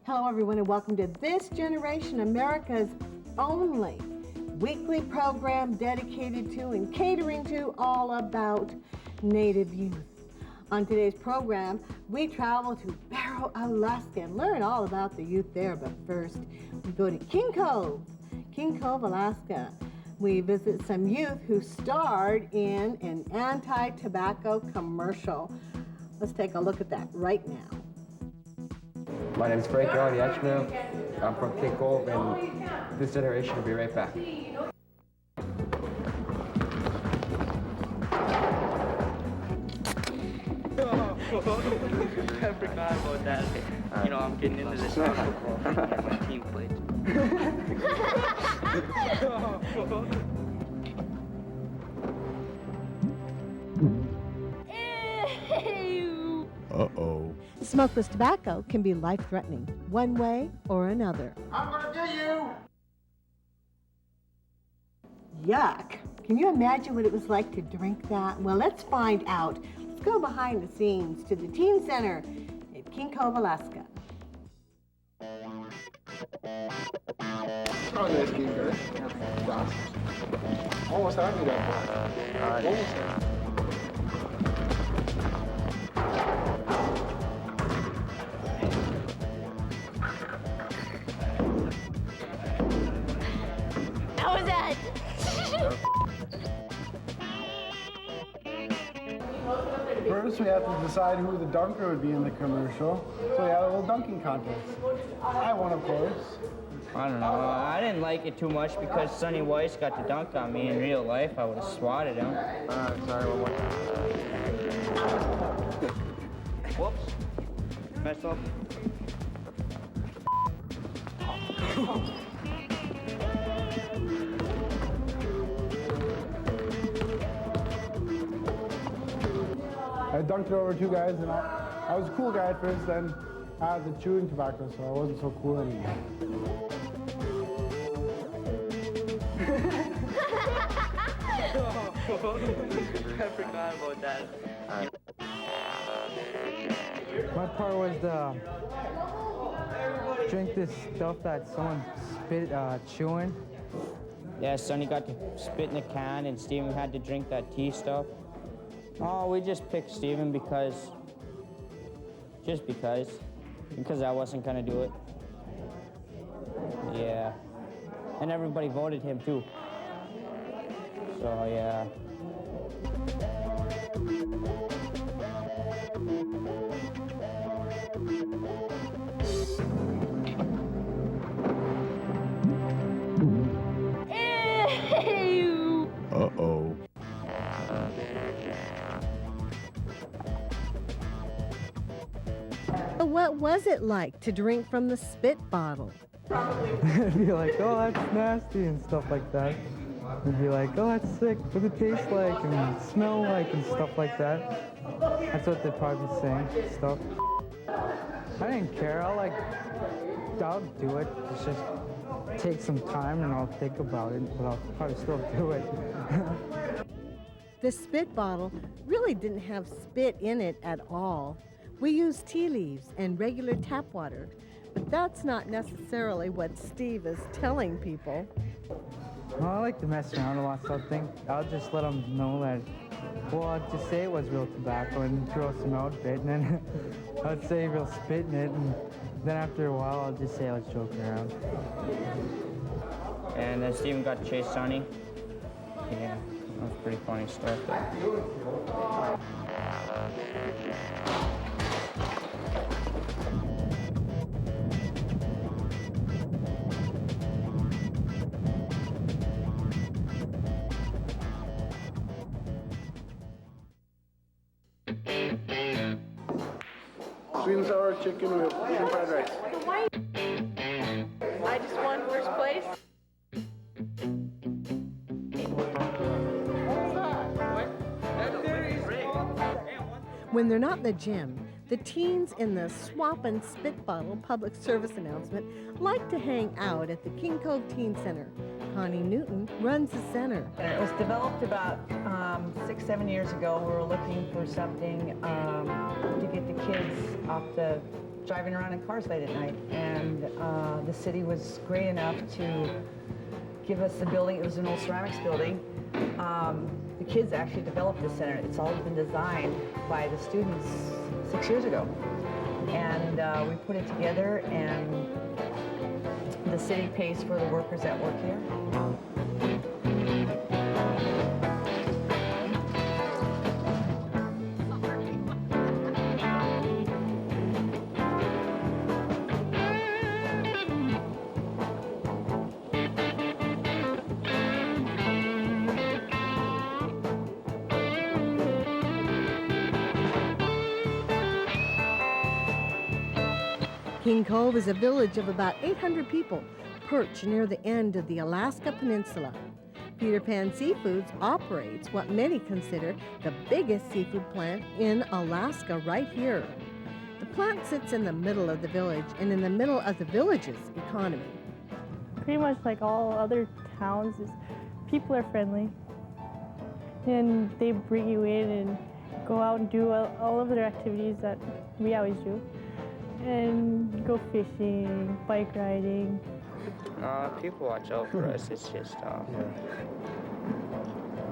Hello, everyone, and welcome to This Generation, America's only weekly program dedicated to and catering to all about Native youth. On today's program, we travel to Barrow, Alaska, and learn all about the youth there. But first, we go to King Cove, Alaska. We visit some youth who starred in an anti-tobacco commercial. Let's take a look at that right now. My name is Aviation. I'm from King Cove, and This Generation will be right back. I forgot about that. You know, I'm getting into this now. My team played. Uh-oh. Smokeless tobacco can be life-threatening, one way or another. I'm gonna get you! Yuck. Can you imagine what it was like to drink that? Well, let's find out. Let's go behind the scenes to the Teen Center at King Cove, Alaska. Oh, nice game, guys. Almost had me that part. Almost had me. How was that? First, we have to decide who the dunker would be in the commercial. So we had a little dunking contest. I won, of course. I don't know. I didn't like it too much because Sonny Weiss got to dunk on me in real life. I would have swatted him. Sorry, one more time. Whoops. Messed up. I dunked it over two guys, and I was a cool guy at first, then I had the chewing tobacco, so I wasn't so cool anymore. I forgot about that. My part was to drink this stuff that someone spit chewing. Yeah, Sonny got to spit in a can, and Steven had to drink that tea stuff. Oh, we just picked Steven because I wasn't gonna do it. Yeah. And everybody voted him too. So, yeah. Uh-oh. What was it like to drink from the spit bottle? They'd be like, oh, that's nasty and stuff like that. They'd be like, oh, that's sick. What does it taste like and smell like and stuff like that. That's what they'd probably be saying, stuff. I didn't care. I'll do it. It's just take some time and I'll think about it, but I'll probably still do it. The spit bottle really didn't have spit in it at all. We used tea leaves and regular tap water, but that's not necessarily what Steve is telling people. Well, I like to mess around a lot, so I'll just let them know that, well, I'd just say it was real tobacco and gross them out a bit, and then I'd say real spit in it, and then after a while, I'll just say I was joking around. And then Steven got to chase Sonny. Yeah, that was pretty funny stuff there. Sweet and sour chicken with medium fried rice. I just won first place. When they're not in the gym, the teens in the Swap and Spit Bottle public service announcement like to hang out at the King Cove Teen Center. Connie Newton runs the center. It was developed about 6-7 years ago. We were looking for something to get the kids off the driving around in cars late at night. And the city was great enough to give us the building. It was an old ceramics building. The kids actually developed the center. It's all been designed by the students 6 years ago. And we put it together, and the city pays for the workers that work here. King Cove is a village of about 800 people perched near the end of the Alaska Peninsula. Peter Pan Seafoods operates what many consider the biggest seafood plant in Alaska right here. The plant sits in the middle of the village and in the middle of the village's economy. Pretty much like all other towns, people are friendly. And they bring you in and go out and do all of their activities that we always do. And go fishing, bike riding. People watch out for us. It's just,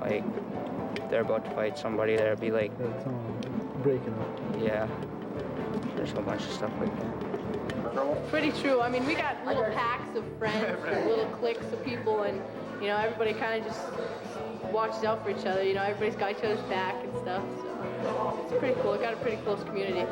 like, if they're about to fight somebody, there'll be like... breaking up. Yeah. There's a bunch of stuff like that. Pretty true. I mean, we got little packs of friends, little cliques of people, and, you know, everybody kind of just watches out for each other. You know, everybody's got each other's back and stuff, so it's pretty cool. We got a pretty close community.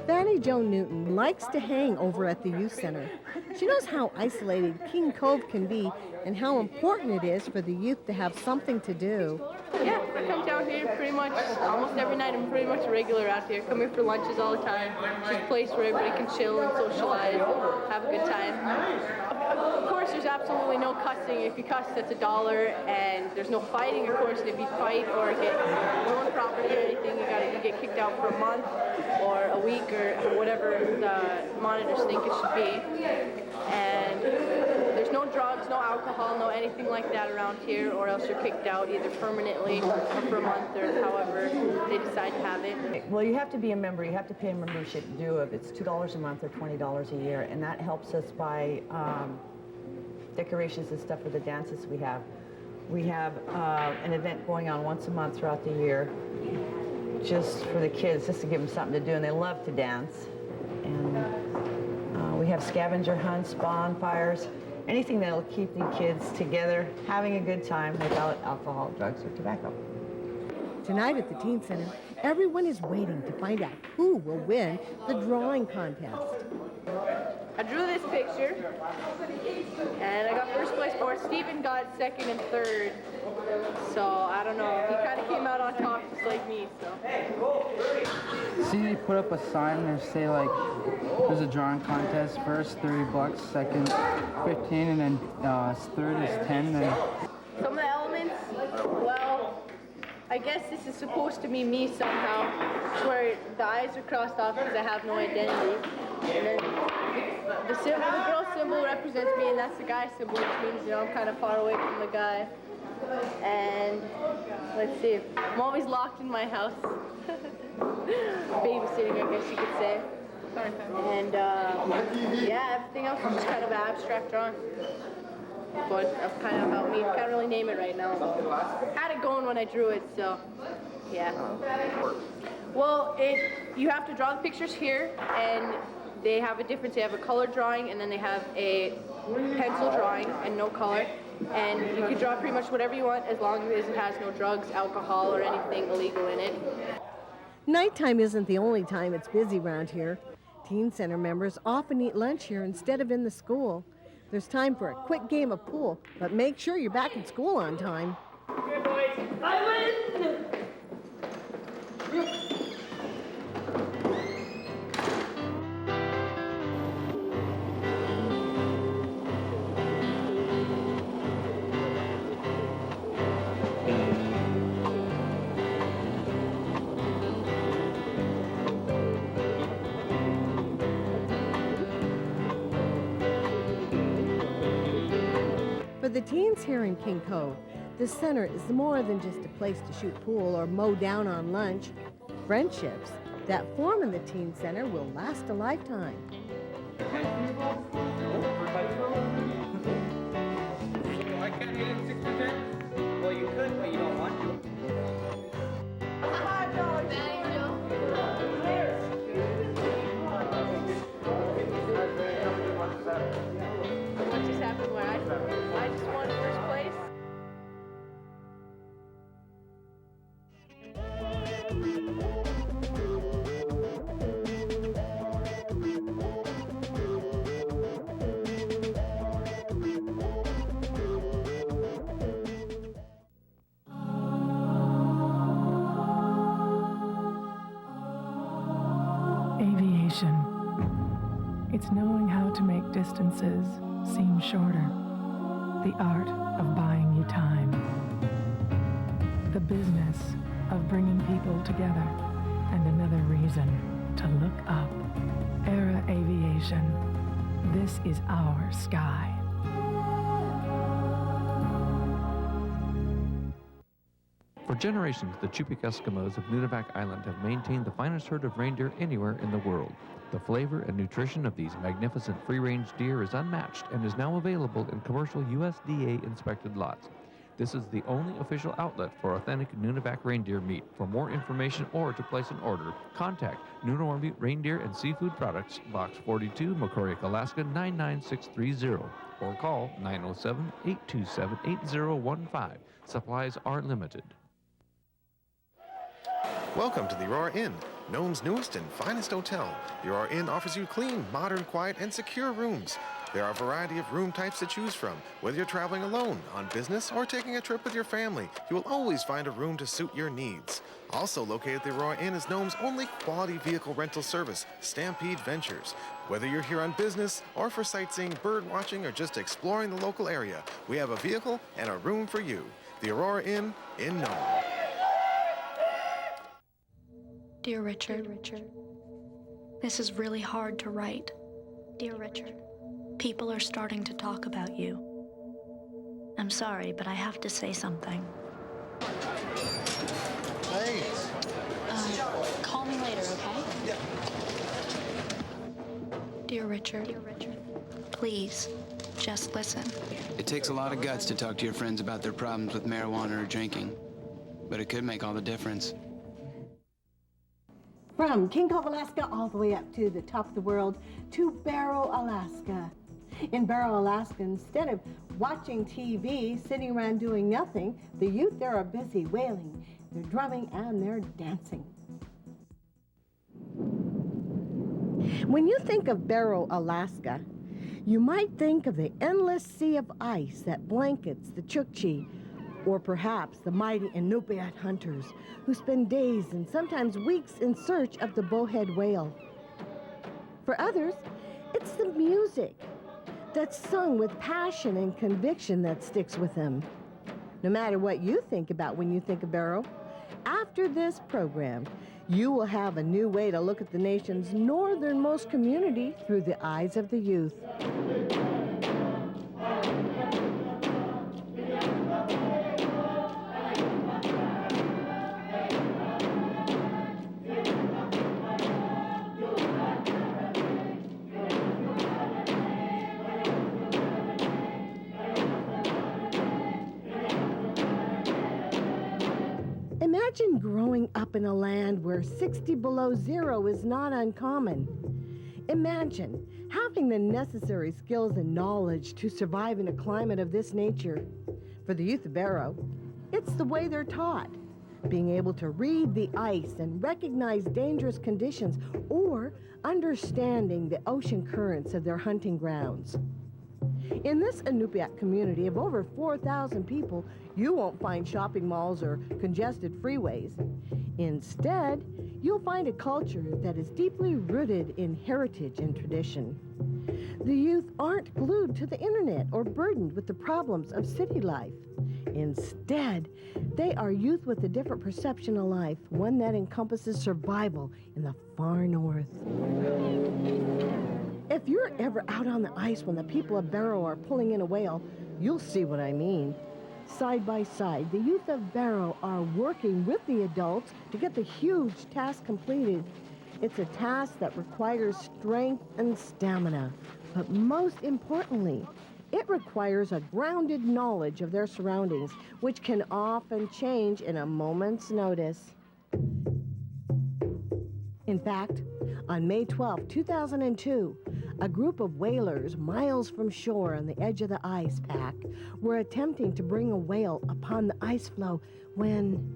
Fanny Jo Newton likes to hang over at the youth center. She knows how isolated King Cove can be and how important it is for the youth to have something to do. Yeah, I come down here pretty much almost every night. I'm pretty much a regular out here. Come here for lunches all the time. It's just a place where everybody can chill and socialize, have a good time. Of course, there's absolutely no cussing. If you cuss, that's $1, and there's no fighting, of course. And if you fight or get ruined property or anything, you get kicked out for a month or a week or whatever the monitors think it should be. And there's no drugs, no alcohol, no anything like that around here, or else you're kicked out either permanently or for a month or however they decide to have it. Well, you have to be a member. You have to pay a membership due of it's $2 a month or $20 a year, and that helps us buy decorations and stuff for the dances we have. We have an event going on once a month throughout the year, just for the kids, just to give them something to do, and they love to dance. And we have scavenger hunts, bonfires, anything that'll keep the kids together, having a good time without alcohol, drugs, or tobacco. Tonight at the Teen Center, everyone is waiting to find out who will win the drawing contest. I drew this picture, and I got first place for it. Steven got second and third, so I don't know. He kind of came out on top just like me, so. See, they put up a sign and they say like, there's a drawing contest. First $30, second 15, and then third is 10. Then Some of the elements, well, I guess this is supposed to be me somehow. It's where the eyes are crossed off because I have no identity. And then the girl symbol represents me, and that's the guy symbol, which means, you know, I'm kind of far away from the guy. And let's see, I'm always locked in my house. Babysitting, I guess you could say. And yeah, everything else is just kind of an abstract drawing. But that's kind of about me. Can't really name it right now. Had it going when I drew it, so yeah. Well, you have to draw the pictures here, and they have a difference. They have a color drawing, and then they have a pencil drawing and no color. And you can draw pretty much whatever you want as long as it has no drugs, alcohol, or anything illegal in it. Nighttime isn't the only time it's busy around here. Teen Center members often eat lunch here instead of in the school. There's time for a quick game of pool, but make sure you're back at school on time. Here, boys. I win! For the teens here in King Cove, the center is more than just a place to shoot pool or mow down on lunch. Friendships that form in the Teen Center will last a lifetime. I can't hit him 6%? Well, you could, but you don't want to. What just happened where I just won first place? Aviation. It's knowing how to make distances seem shorter. The art of buying you time. The business of bringing people together. And another reason to look up. Era Aviation. This is our sky. For generations, the Chupik Eskimos of Nunivak Island have maintained the finest herd of reindeer anywhere in the world. The flavor and nutrition of these magnificent free-range deer is unmatched and is now available in commercial USDA-inspected lots. This is the only official outlet for authentic Nunivak reindeer meat. For more information or to place an order, contact Nunavut Reindeer and Seafood Products, Box 42, Macoriac, Alaska 99630, or call 907-827-8015. Supplies are limited. Welcome to the Aurora Inn, Nome's newest and finest hotel. The Aurora Inn offers you clean, modern, quiet, and secure rooms. There are a variety of room types to choose from. Whether you're traveling alone, on business, or taking a trip with your family, you will always find a room to suit your needs. Also located at the Aurora Inn is Nome's only quality vehicle rental service, Stampede Ventures. Whether you're here on business, or for sightseeing, bird watching, or just exploring the local area, we have a vehicle and a room for you. The Aurora Inn in Nome. Dear Richard, this is really hard to write. Dear Richard, people are starting to talk about you. I'm sorry, but I have to say something. Thanks. Call me later, okay? Yeah. Dear Richard, please, just listen. It takes a lot of guts to talk to your friends about their problems with marijuana or drinking, but it could make all the difference. From King Cove, Alaska, all the way up to the top of the world, to Barrow, Alaska. In Barrow, Alaska, instead of watching TV, sitting around doing nothing, the youth there are busy wailing, they're drumming, and they're dancing. When you think of Barrow, Alaska, you might think of the endless sea of ice that blankets the Chukchi, or perhaps the mighty Inupiat hunters who spend days and sometimes weeks in search of the bowhead whale. For others, it's the music that's sung with passion and conviction that sticks with them. No matter what you think about when you think of Barrow, after this program, you will have a new way to look at the nation's northernmost community through the eyes of the youth. Imagine growing up in a land where 60 below zero is not uncommon. Imagine having the necessary skills and knowledge to survive in a climate of this nature. For the youth of Barrow, it's the way they're taught. Being able to read the ice and recognize dangerous conditions, or understanding the ocean currents of their hunting grounds. In this Inupiat community of over 4,000 people, you won't find shopping malls or congested freeways. Instead, you'll find a culture that is deeply rooted in heritage and tradition. The youth aren't glued to the internet or burdened with the problems of city life. Instead, they are youth with a different perception of life, one that encompasses survival in the far north. If you're ever out on the ice when the people of Barrow are pulling in a whale, you'll see what I mean. Side by side, the youth of Barrow are working with the adults to get the huge task completed. It's a task that requires strength and stamina, but most importantly, it requires a grounded knowledge of their surroundings, which can often change in a moment's notice. In fact, on May 12, 2002, a group of whalers miles from shore on the edge of the ice pack were attempting to bring a whale upon the ice floe when...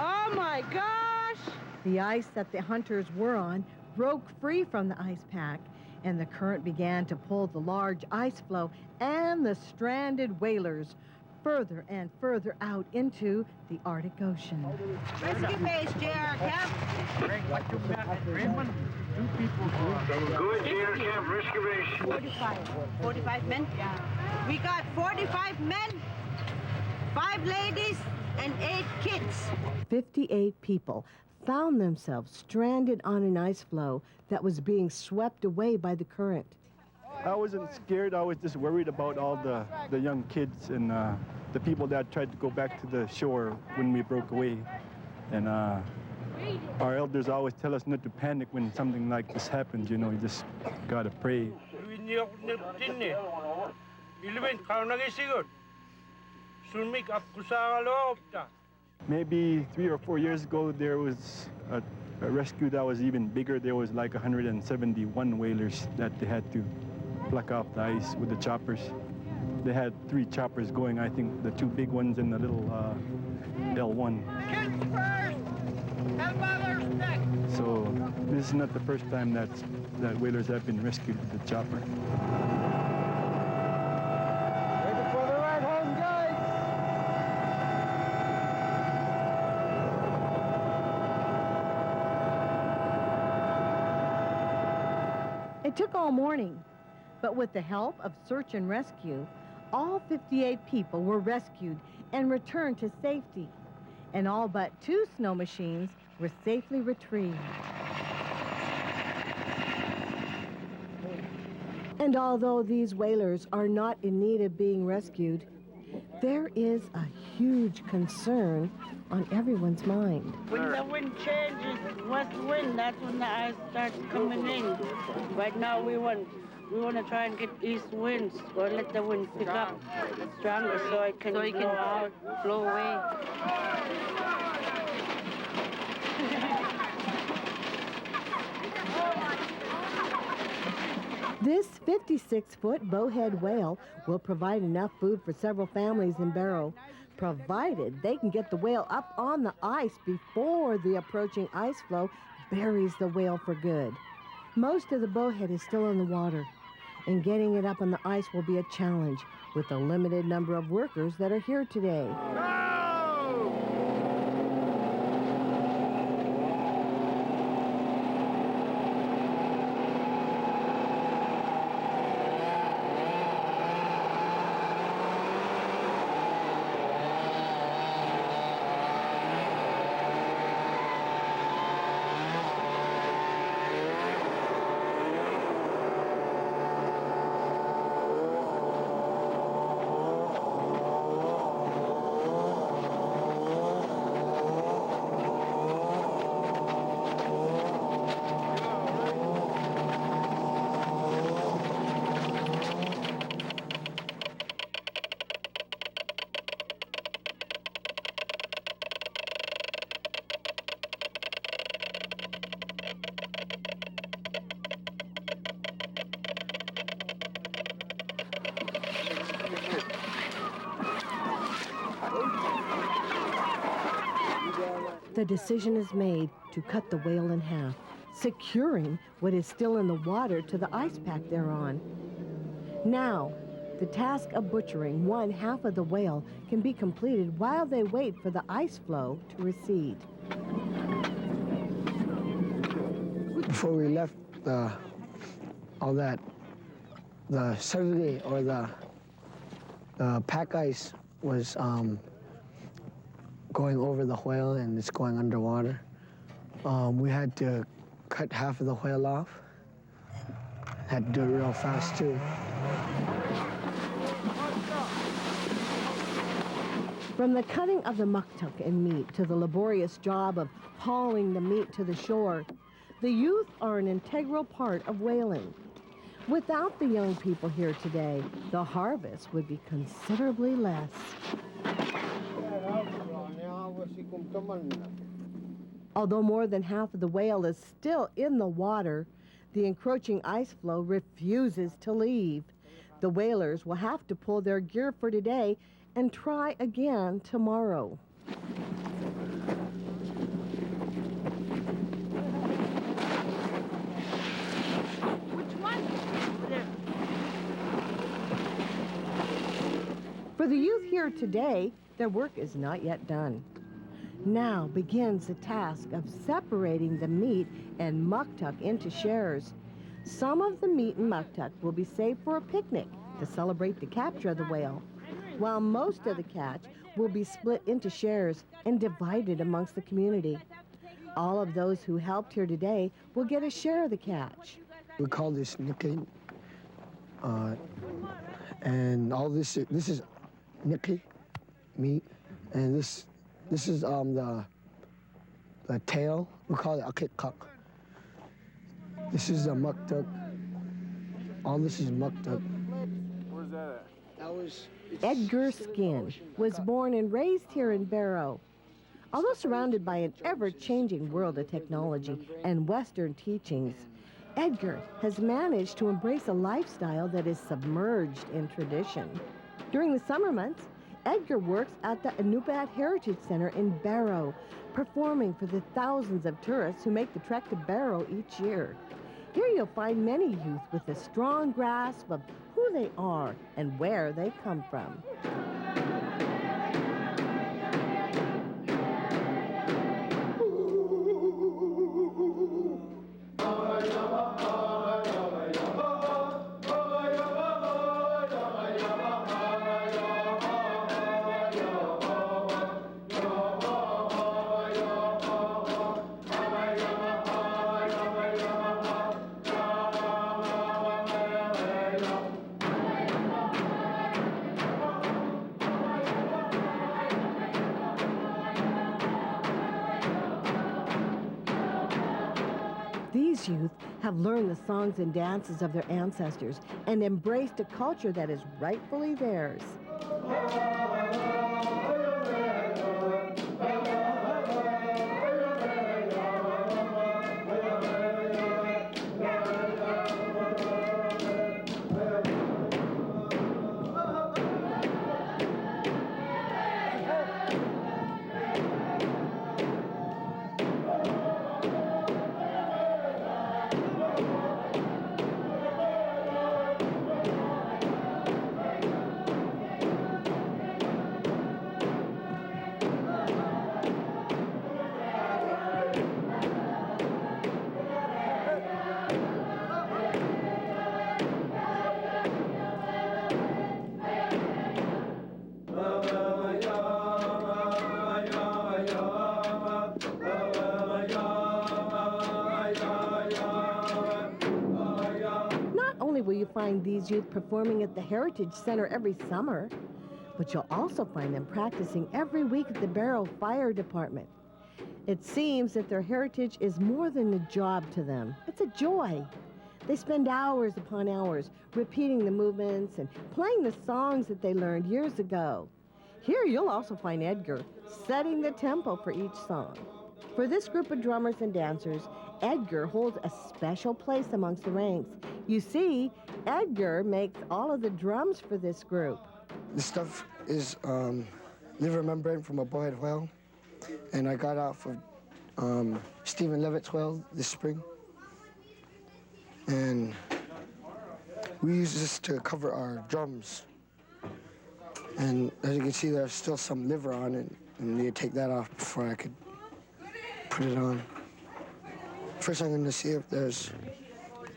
Oh my gosh! The ice that the hunters were on broke free from the ice pack, and the current began to pull the large ice floe and the stranded whalers further and further out into the Arctic Ocean. Rescue base, JR Camp. Good, JR Camp, rescue base. 45 men? Yeah. We got 45 men, 5 ladies, and 8 kids. 58 people found themselves stranded on an ice floe that was being swept away by the current. I wasn't scared. I was just worried about all the young kids and the people that tried to go back to the shore when we broke away. And our elders always tell us not to panic when something like this happens. You know, you just gotta pray. Maybe 3 or 4 years ago, there was a rescue that was even bigger. There was like 171 whalers that they had to pluck off the ice with the choppers. They had 3 choppers going, I think the 2 big ones and the little L1. Kids first! Help others next! So this is not the first time that whalers have been rescued with the chopper. Ready for the ride home, guys! It took all morning, but with the help of search and rescue, all 58 people were rescued and returned to safety, and all but 2 snow machines were safely retrieved. And although these whalers are not in need of being rescued, there is a huge concern on everyone's mind. When the wind changes, west wind, that's when the ice starts coming in. Right now we want to try and get east winds, or let the wind pick up stronger so it can blow out, blow away. This 56-foot bowhead whale will provide enough food for several families in Barrow, provided they can get the whale up on the ice before the approaching ice floe buries the whale for good. Most of the bowhead is still in the water, and getting it up on the ice will be a challenge with the limited number of workers that are here today. The decision is made to cut the whale in half, securing what is still in the water to the ice pack they're on. Now, the task of butchering one half of the whale can be completed while they wait for the ice floe to recede. Before we left all that, the Saturday or the pack ice was going over the whale and it's going underwater. We had to cut half of the whale off. Had to do it real fast too. From the cutting of the muktuk and meat to the laborious job of hauling the meat to the shore, the youth are an integral part of whaling. Without the young people here today, the harvest would be considerably less. Although more than half of the whale is still in the water, the encroaching ice flow refuses to leave. The whalers will have to pull their gear for today and try again tomorrow. For the youth here today, their work is not yet done. Now begins the task of separating the meat and muktuk into shares. Some of the meat and muktuk will be saved for a picnic to celebrate the capture of the whale, while most of the catch will be split into shares and divided amongst the community. All of those who helped here today will get a share of the catch. We call this Nikki, and all this is Nikki meat, and this is the tail. We call it akikak. This is a muktuk. All this is muktuk. Where's that at? That was Edgar Skin was born and raised here in Barrow. Although surrounded by an ever-changing world of technology and Western teachings, Edgar has managed to embrace a lifestyle that is submerged in tradition. During the summer months, Edgar works at the Inupiat Heritage Center in Barrow, performing for the thousands of tourists who make the trek to Barrow each year. Here you'll find many youth with a strong grasp of who they are and where they come from. These youth have learned the songs and dances of their ancestors and embraced a culture that is rightfully theirs. Will you find these youth performing at the Heritage Center every summer, but you'll also find them practicing every week at the Barrow Fire Department. It seems that their heritage is more than a job to them. It's a joy. They spend hours upon hours repeating the movements and playing the songs that they learned years ago. Here you'll also find Edgar setting the tempo for each song. For this group of drummers and dancers, Edgar holds a special place amongst the ranks. You see, Edgar makes all of the drums for this group. This stuff is liver membrane from a boiled whale, and I got off of Stephen Levitt's whale this spring. And we use this to cover our drums. And as you can see, there's still some liver on it, and you take that off before I could put it on. First, I'm going to see if there's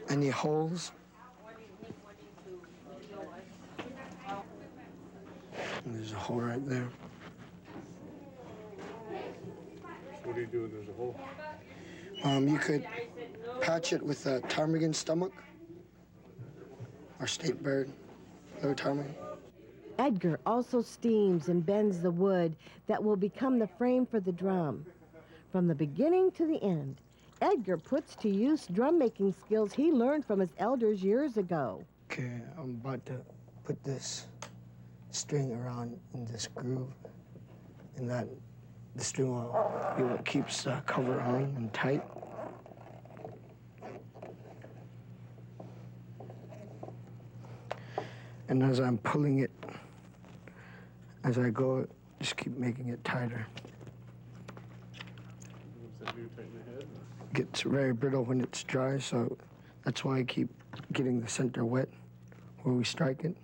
any holes. And there's a hole right there. So what do you do when there's a hole? You could patch it with a ptarmigan stomach, or state bird, liver ptarmigan. Edgar also steams and bends the wood that will become the frame for the drum. From the beginning to the end, Edgar puts to use drum-making skills he learned from his elders years ago. Okay, I'm about to put this string around in this groove, and that the string will be what keeps the cover on and tight. And as I'm pulling it, as I go, just keep making it tighter. It gets very brittle when it's dry, so that's why I keep getting the center wet where we strike it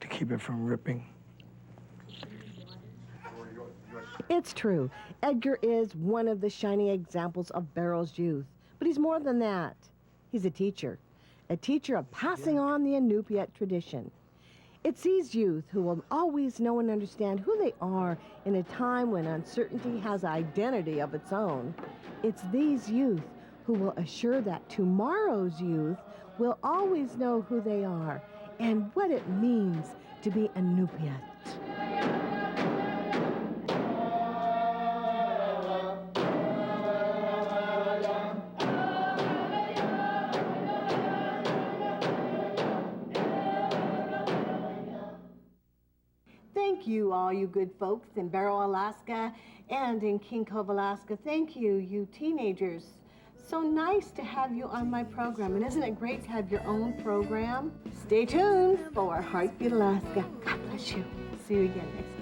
to keep it from ripping. It's true. Edgar is one of the shining examples of Barrow's youth, but he's more than that. He's a teacher of passing on the Inupiat tradition. It's these youth who will always know and understand who they are in a time when uncertainty has identity of its own. It's these youth who will assure that tomorrow's youth will always know who they are and what it means to be Inupiat. Thank you, all you good folks in Barrow, Alaska, and in King Cove, Alaska. Thank you, you teenagers. So nice to have you on my program. And isn't it great to have your own program? Stay tuned for Heartbeat Alaska. God bless you. See you again next week.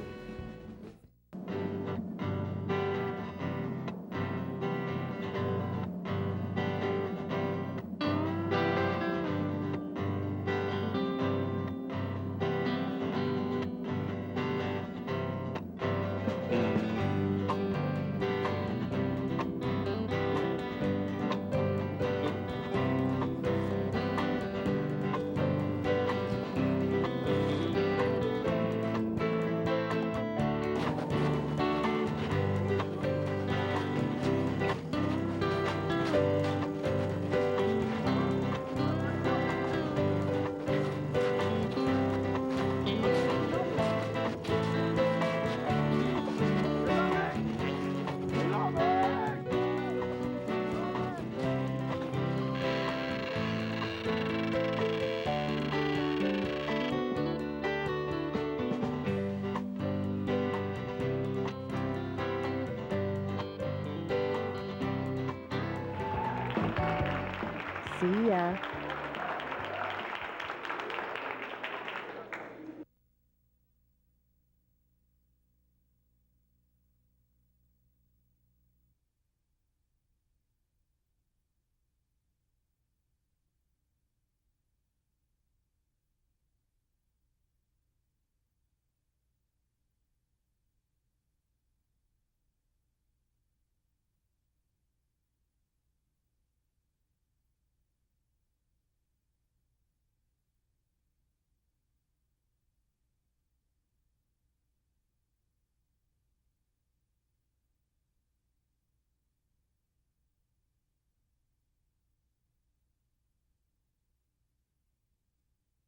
See ya.